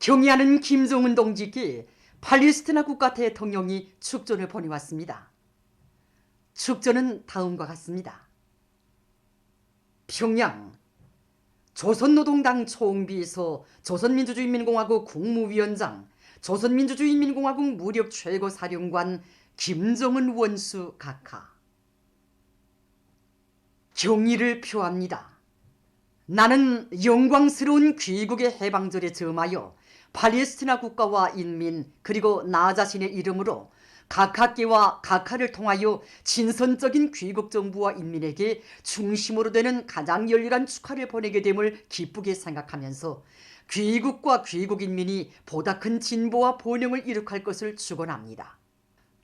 경의하는 김정은 동지께 팔레스티나 국가 대통령이 축전을 보내왔습니다. 축전은 다음과 같습니다. 평양 조선노동당 총비서, 조선민주주의인민공화국 국무위원장, 조선민주주의인민공화국 무력 최고사령관 김정은 원수 각하. 경의를 표합니다. 나는 영광스러운 귀국의 해방절에 점하여 팔레스티나 국가와 인민 그리고 나 자신의 이름으로 각하께와 각하를 통하여 진선적인 귀국 정부와 인민에게 중심으로 되는 가장 열렬한 축하를 보내게 됨을 기쁘게 생각하면서 귀국과 귀국 인민이 보다 큰 진보와 번영을 이룩할 것을 축원합니다.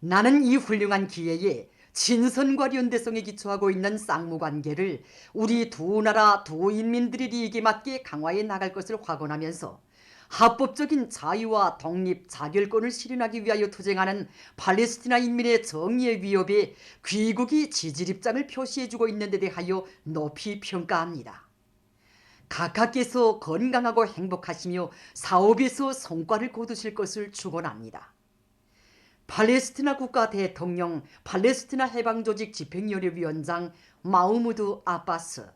나는 이 훌륭한 기회에 진선과 연대성에 기초하고 있는 쌍무관계를 우리 두 나라 두 인민들의利益에 맞게 강화해 나갈 것을 확언하면서 합법적인 자유와 독립, 자결권을 실현하기 위하여 투쟁하는 팔레스티나 인민의 정의의 위협에 귀국이 지질 입장을 표시해주고 있는 데 대하여 높이 평가합니다. 각하께서 건강하고 행복하시며 사업에서 성과를 거두실 것을 축원합니다. 팔레스티나 국가 대통령, 팔레스티나 해방조직 집행연회위원장 마흐무드 아바스.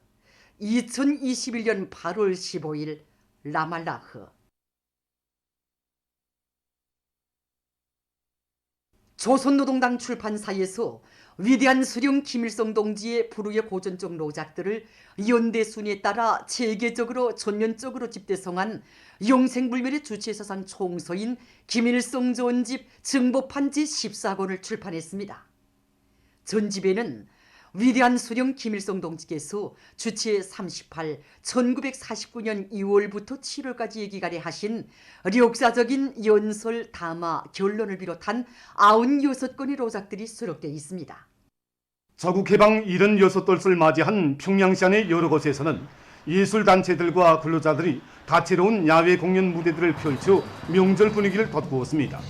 2021년 8월 15일 라말라흐. 조선노동당 출판사에서 위대한 수령 김일성 동지의 불후의 고전적 노작들을 연대순위에 따라 체계적으로 전면적으로 집대성한 영생불멸의 주체사상 총서인 김일성 전집 증보판 제14권을 출판했습니다. 전집에는 위대한 수령 김일성 동지께서 주체 38, 1949년 2월부터 7월까지의 기간에 하신 역사적인 연설, 담화, 결론을 비롯한 96건의 로작들이 수록되어 있습니다. 자국 해방 76돌을 맞이한 평양시안의 여러 곳에서는 예술단체들과 근로자들이 다채로운 야외 공연 무대들을 펼쳐 명절 분위기를 돋구었습니다.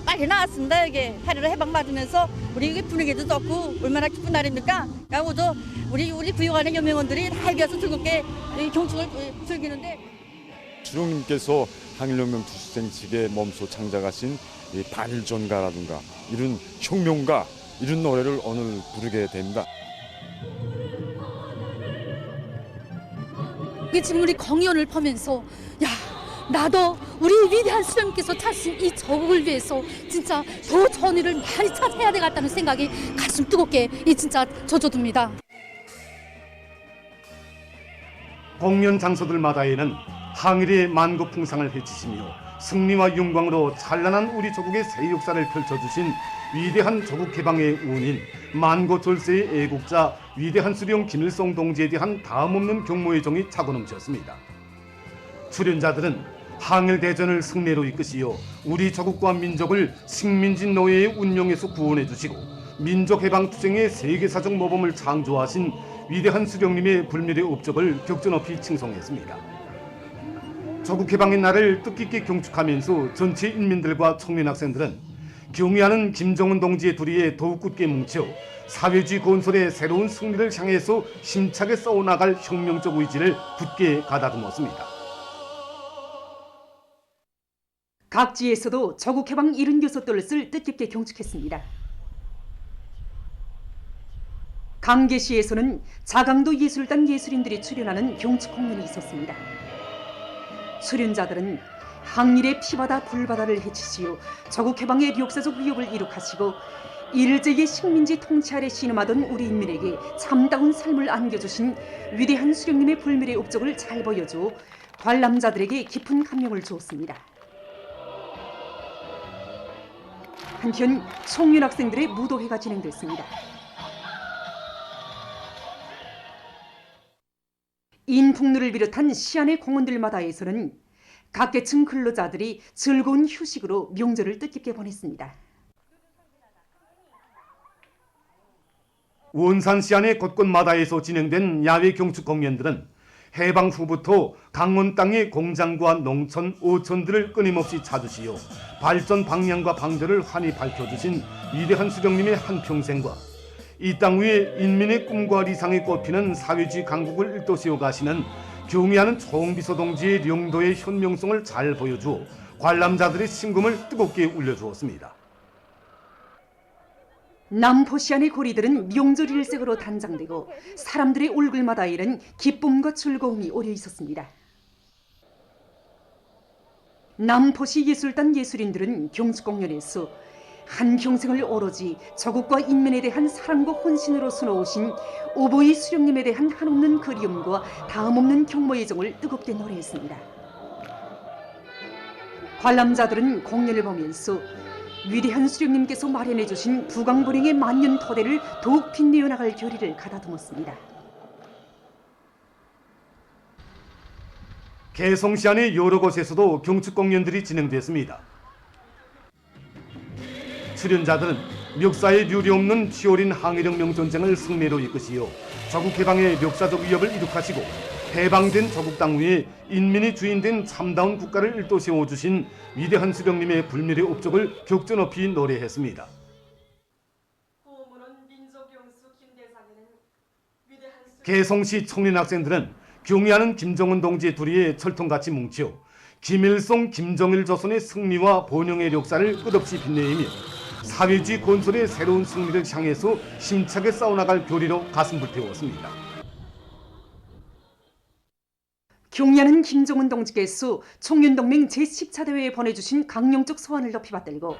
빨리 나왔습니다. 여기 해를 해방 맞으면서 우리 분위기도 좋고 얼마나 기쁜 날입니까? 그리고 우리 부여하는 여명원들이 다 여기서 즐겁게 경축을 즐기는데 주령님께서 항일혁명 투수생 측에 몸소 창작하신 이 반일전가라든가 이런 혁명가 이런 노래를 오늘 부르게 됩니다. 지금 우리 공연을 보면서 나도 우리 위대한 수령님께서 찾으신 이 저국을 위해서 진짜 더 좋은 일을 많이 찾아야 되겠다는 생각이 가슴 뜨겁게 진짜 젖어듭니다. 공연 장소들마다에는 항일의 만국풍상을 헤치시며 승리와 영광으로 찬란한 우리 조국의 새 역사를 펼쳐주신 위대한 조국 개방의 운인 만고절세의 애국자 위대한 수령 김일성 동지에 대한 다음없는 경모의 정이 차고 넘쳤습니다. 출연자들은 항일 대전을 승리로 이끄시어 우리 조국과 민족을 식민지 노예의 운용에서 구원해 주시고 민족 해방 투쟁의 세계사적 모범을 창조하신 위대한 수령님의 불멸의 업적을 격조 높이 칭송했습니다. 조국 해방의 날을 뜻깊게 경축하면서 전체 인민들과 청년 학생들은 경의하는 김정은 동지의 도리에 더욱 굳게 뭉쳐 사회주의 건설의 새로운 승리를 향해서 힘차게 써나갈 혁명적 의지를 굳게 가다듬었습니다. 각지에서도 조국 해방 76돌을 뜻깊게 경축했습니다. 강계시에서는 자강도 예술단 예술인들이 출연하는 경축 공연이 있었습니다. 출연자들은 항일의 피바다 불바다를 헤치시어 조국 해방의 역사적 위협을 이룩하시고 일제의 식민지 통치 아래 신음하던 우리 인민에게 참다운 삶을 안겨주신 위대한 수령님의 불멸의 업적을 잘 보여줘 관람자들에게 깊은 감명을 주었습니다. 한편 청년 학생들의 무도회가 진행됐습니다. 인풍루를 비롯한 시안의 공원들마다에서는 각계층 근로자들이 즐거운 휴식으로 명절을 뜻깊게 보냈습니다. 원산 시안의 곳곳마다에서 진행된 야외 경축 공연들은 해방 후부터 강원 땅의 공장과 농촌, 어촌들을 끊임없이 찾으시어 발전 방향과 방도를 환히 밝혀주신 위대한 수령님의 한평생과 이 땅 위에 인민의 꿈과理想이 꽃피는 사회주의 강국을 일도시어 가시는 경의하는 총비서 동지의 영도의 현명성을 잘 보여주어 관람자들의 심금을 뜨겁게 울려주었습니다. 남포시안의 고리들은 명절 일색으로 단장되고 사람들의 얼굴마다 이른 기쁨과 즐거움이 오려 있었습니다. 남포시 예술단 예술인들은 경축공연에서 한평생을 오로지 조국과 인민에 대한 사랑과 헌신으로 수놓으신 오보이 수령님에 대한 한없는 그리움과 다음없는 경모의 정을 뜨겁게 노래했습니다. 관람자들은 공연을 보면서 위대한 수령님께서 마련해 주신 부강불행의 만년 토대를 더욱 빛내어 나갈 결의를 가다듬었습니다. 개성시 안의 여러 곳에서도 경축공연들이 진행됐습니다. 출연자들은 멱사에 유례없는 치열인 항해혁명 전쟁을 승리로 이끄시어 조국 해방의 역사적 위협을 이룩하시고 해방된 조국 땅 위에 인민이 주인된 참다운 국가를 일도 세워주신 위대한 수령님의 불멸의 업적을 격전높이 노래했습니다. 개성시 청년 학생들은 경의하는 김정은 동지의 둘이에 철통같이 뭉쳐 김일성, 김정일 조선의 승리와 번영의 역사를 끝없이 빛내이며 사회주의 건설의 새로운 승리를 향해서 힘차게 싸워나갈 교리로 가슴 불태웠습니다. 경의하는 김정은 동지께서 청년동맹 제10차 대회에 보내주신 강령적 소원을 높이 받들고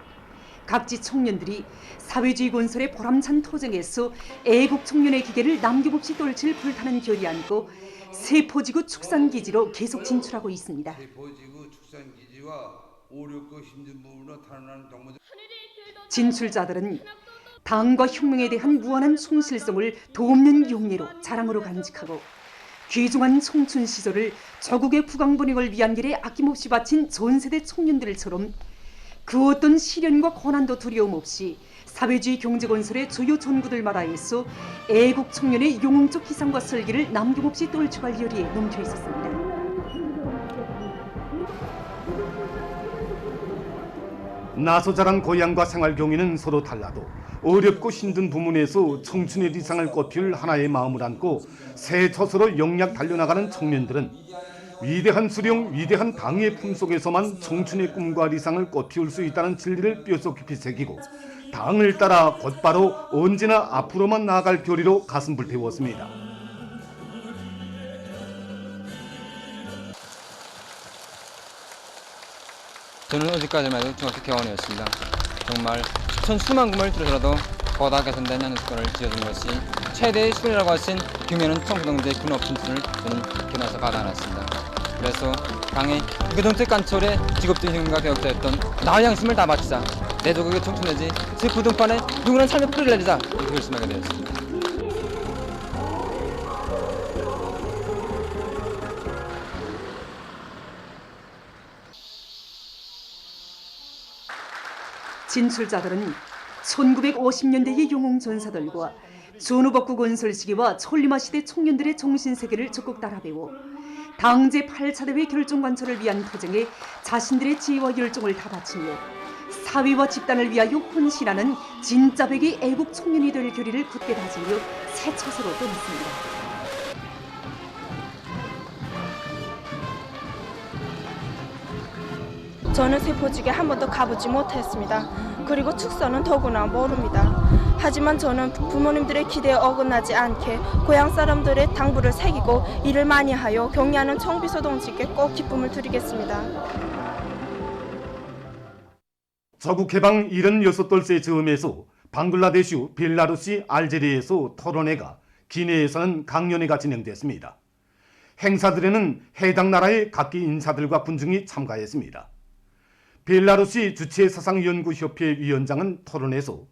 각지 청년들이 사회주의 건설의 보람찬 토정에서 애국 청년의 기계를 남김없이 떨칠 불타는 결의 안고 세포지구 축산기지로 계속 진출하고 있습니다. 세포지구 축산기지와 569 힘든 부분으로 탄원하는 동무 진출자들은 당과 혁명에 대한 무한한 충실성을 도없는 용예로 자랑으로 간직하고 귀중한 청춘 시절을 조국의 부강번영을 위한 길에 아낌없이 바친 전 세대 청년들처럼 그 어떤 시련과 고난도 두려움 없이 사회주의 경제건설의 주요 전구들마다에서 애국 청년의 영웅적 희생과 설기를 남김없이 떨쳐갈 열의에 넘쳐 있었습니다. 나서 자란 고향과 생활 경위는 서로 달라도 어렵고 힘든 부문에서 청춘의 리상을 꽃필 하나의 마음을 안고 새 처서로 영약 달려나가는 청년들은 위대한 수령, 위대한 당의 품속에서만 청춘의 꿈과 리상을 꽃피울 수 있다는 진리를 뼛속 깊이 새기고 당을 따라 곧바로 언제나 앞으로만 나아갈 교리로 가슴 불태웠습니다. 저는 어제까지만 해도 중학교 교원이었습니다. 정말 수만 금을 들여서라도 보다 개선된 양육권을 지어준 것이 최대의 수련이라고 하신 김현은 청동대의 그 높은 뜻을 저는 견해서 받아놨습니다. 그래서 당의 국외정책 관철의 직업적인 힘과 교역자였던 나의 양심을 다 바치자 내 조국의 청춘내지 제 부등판에 누구나 삶의 뿌리를 내리자 이렇게 결심하게 되었습니다. 진출자들은 1950년대의 영웅 전사들과 전후복구 건설 시기와 천리마 시대 청년들의 정신세계를 적극 따라 배워 당 제8차 대회 결정 관철을 위한 투쟁에 자신들의 지혜와 열정을 다 바치며 사회와 집단을 위하여 헌신하는 진짜백의 애국 청년이 될 결의를 굳게 다지며 새 처서로 떠났습니다. 저는 세포지게 한 번도 가보지 못했습니다. 그리고 축사는 더구나 모릅니다. 하지만 저는 부모님들의 기대에 어긋나지 않게 고향 사람들의 당부를 새기고 일을 많이 하여 경의하는 청비서 동지께 꼭 기쁨을 드리겠습니다. 조국 해방 76돌세 즈음에서 방글라데슈, 벨라루시, 알제리에서 토론회가, 기내에서는 강연회가 진행됐습니다. 행사들에는 해당 나라의 각기 인사들과 군중이 참가했습니다. 벨라루시 주체사상연구협회 위원장은 토론에서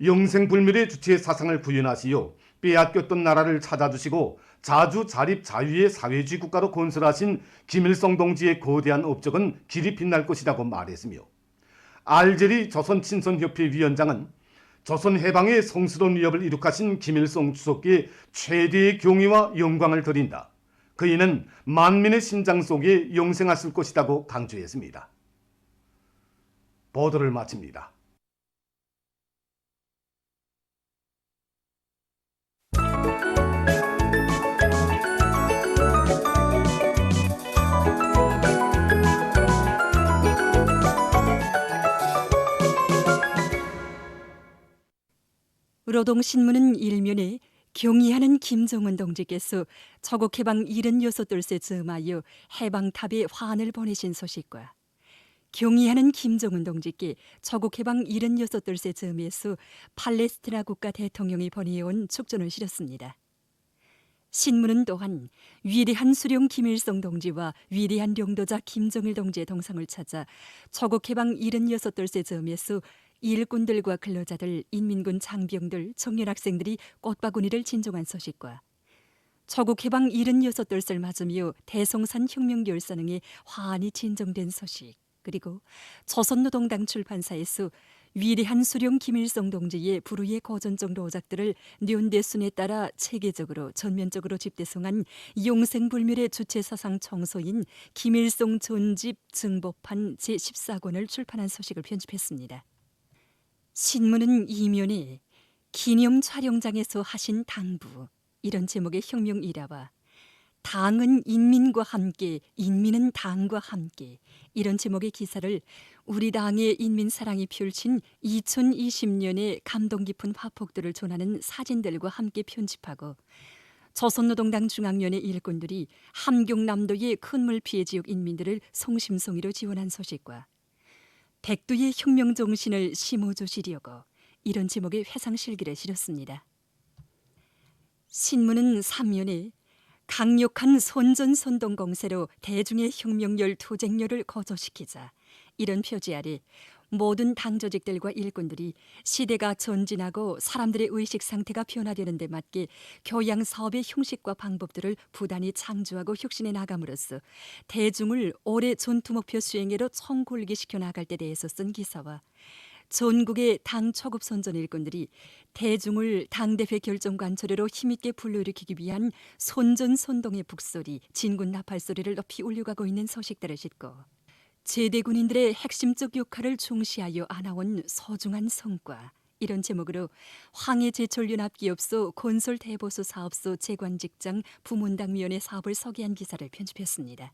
영생불멸의 주체 사상을 구현하시어 빼앗겼던 나라를 찾아주시고 자주 자립 자유의 사회주의 국가로 건설하신 김일성 동지의 거대한 업적은 길이 빛날 것이라고 말했으며 알제리 조선친선협회 위원장은 조선 해방의 성스러운 위협을 이룩하신 김일성 주석께 최대의 경의와 영광을 드린다. 그이는 만민의 심장 속에 영생하실 것이라고 강조했습니다. 보도를 마칩니다. 노동신문은 일면에 경의하는 김정은 동지께서 저국해방 76돌째 즈음하여 해방탑에 화환을 보내신 소식과 경의하는 김정은 동지께 저국해방 76돌째 즈음에서 팔레스티나 국가 대통령이 보내온 축전을 실었습니다. 신문은 또한 위대한 수령 김일성 동지와 위대한領導자 김정일 동지의 동상을 찾아 저국해방 76돌째 즈음에서 일꾼들과 근로자들, 인민군 장병들, 청년 학생들이 꽃바구니를 진정한 소식과 저국해방 76돌째를 맞으며 대성산 혁명결산응에 화환이 진정된 소식, 그리고 조선노동당 출판사에서 위대한 수령 김일성 동지의 불후의 고전적 로작들을 년대순에 따라 체계적으로 전면적으로 집대성한 용생불멸의 주체사상 청소인 김일성 전집 증보판 제14권을 출판한 소식을 편집했습니다. 신문은 이면에 기념 촬영장에서 하신 당부, 이런 제목의 혁명 일화와 당은 인민과 함께, 인민은 당과 함께, 이런 제목의 기사를 우리 당의 인민 사랑이 펼친 2020년의 감동 깊은 화폭들을 전하는 사진들과 함께 편집하고 조선노동당 중앙위원회 일꾼들이 함경남도의 큰 물 피해 지역 인민들을 성심성의로 지원한 소식과 백두의 혁명 정신을 심어주시려고, 이런 제목의 회상실기를 실었습니다. 신문은 3면에 강력한 선전선동 공세로 대중의 혁명열 투쟁열을 거저시키자, 이런 표지 아래 모든 당조직들과 일꾼들이 시대가 전진하고 사람들의 의식 상태가 변화되는 데 맞게 교양 사업의 형식과 방법들을 부단히 창조하고 혁신해 나감으로써 대중을 올해 전투 목표 수행회로 총골기시켜 나갈 때 대해서 쓴 기사와 전국의 당 초급 선전 일꾼들이 대중을 당대회 결정 관철회로 힘있게 불러일으키기 위한 선전선동의 북소리, 진군 나팔 소리를 높이 울려가고 있는 소식들을 싣고 제대군인들의 핵심적 역할을 중시하여 안아온 소중한 성과, 이런 제목으로 황해제철연합기업소 건설대보소 사업소 재관직장 부문당위원회 사업을 소개한 기사를 편집했습니다.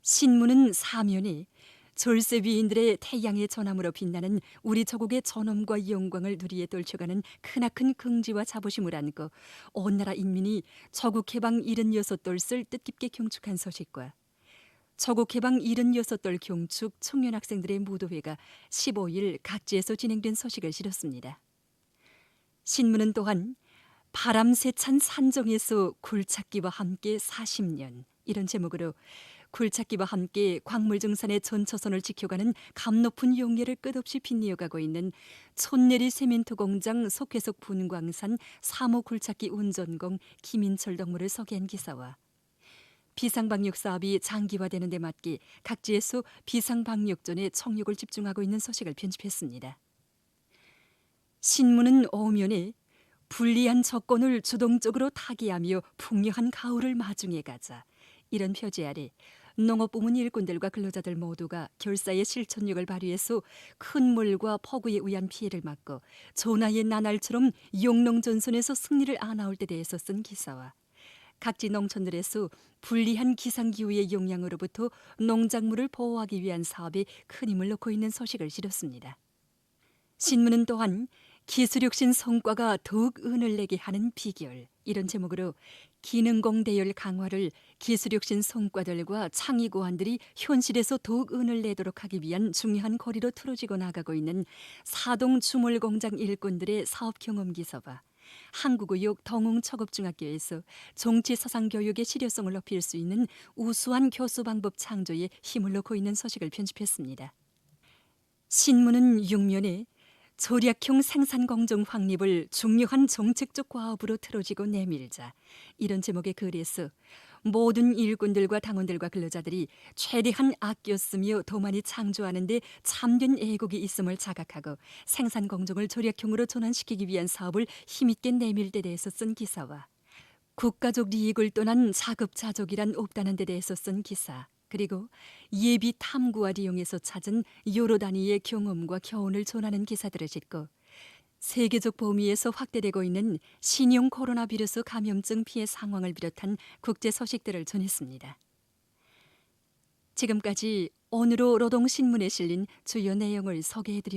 신문은 4면에 절세비인들의 태양의 전함으로 빛나는 우리 조국의 존엄과 영광을 누리에 떨쳐가는 크나큰 긍지와 자부심을 안고 온 나라 인민이 조국 해방 76돌을 뜻깊게 경축한 소식과 조국 해방 76돌 경축 청년 학생들의 무도회가 15일 각지에서 진행된 소식을 실었습니다. 신문은 또한 바람 세찬 산정에서 굴착기와 함께 40년, 이런 제목으로 굴착기와 함께 광물증산의 전초선을 지켜가는 감높은 용예를 끝없이 빛내어가고 있는 촌내리 세멘트 공장 속회속 분광산 3호 굴착기 운전공 김인철 동무를 소개한 기사와 비상방역 사업이 장기화되는 데 맞게 각지에서 비상방역전에 총력을 집중하고 있는 소식을 편집했습니다. 신문은 오면에 불리한 조건을 주동적으로 타개하며 풍요한 가을을 마중해 가자, 이런 표지 아래 농업부문 일꾼들과 근로자들 모두가 결사의 실천력을 발휘해서 큰 물과 폭우에 의한 피해를 막고 전하의 나날처럼 용농전선에서 승리를 안아올 때 대해서 쓴 기사와 각지 농촌들에서 불리한 기상기후의 영향으로부터 농작물을 보호하기 위한 사업에 큰 힘을 놓고 있는 소식을 실었습니다. 신문은 또한 기술혁신 성과가 더욱 은을 내게 하는 비결, 이런 제목으로 기능공 대열 강화를 기술혁신 성과들과 창의 고안들이 현실에서 더욱 은을 내도록 하기 위한 중요한 고리로 틀어지고 나가고 있는 사동 주물공장 일꾼들의 사업 경험 기사와 한국의육 동흥초급중학교에서 정치사상교육의 실효성을 높일 수 있는 우수한 교수 방법 창조에 힘을 놓고 있는 소식을 편집했습니다. 신문은 6면에 절약형 생산공정 확립을 중요한 정책적 과업으로 틀어지고 내밀자, 이런 제목의 글에서 모든 일꾼들과 당원들과 근로자들이 최대한 아껴 쓰며 더 많이 창조하는 데 참된 애국이 있음을 자각하고 생산공정을 절약형으로 전환시키기 위한 사업을 힘있게 내밀 데 대해서 쓴 기사와 국가적 이익을 떠난 자급자족이란 없다는 데 대해서 쓴 기사, 그리고 예비 탐구와 이용해서 찾은 여러 단위의 경험과 교훈을 전하는 기사들을 싣고 세계적 범위에서 확대되고 있는 신형 코로나 바이러스 감염증 피해 상황을 비롯한 국제 소식들을 전했습니다. 지금까지 오늘로 노동신문에 실린 주요 내용을 소개해드렸습니다.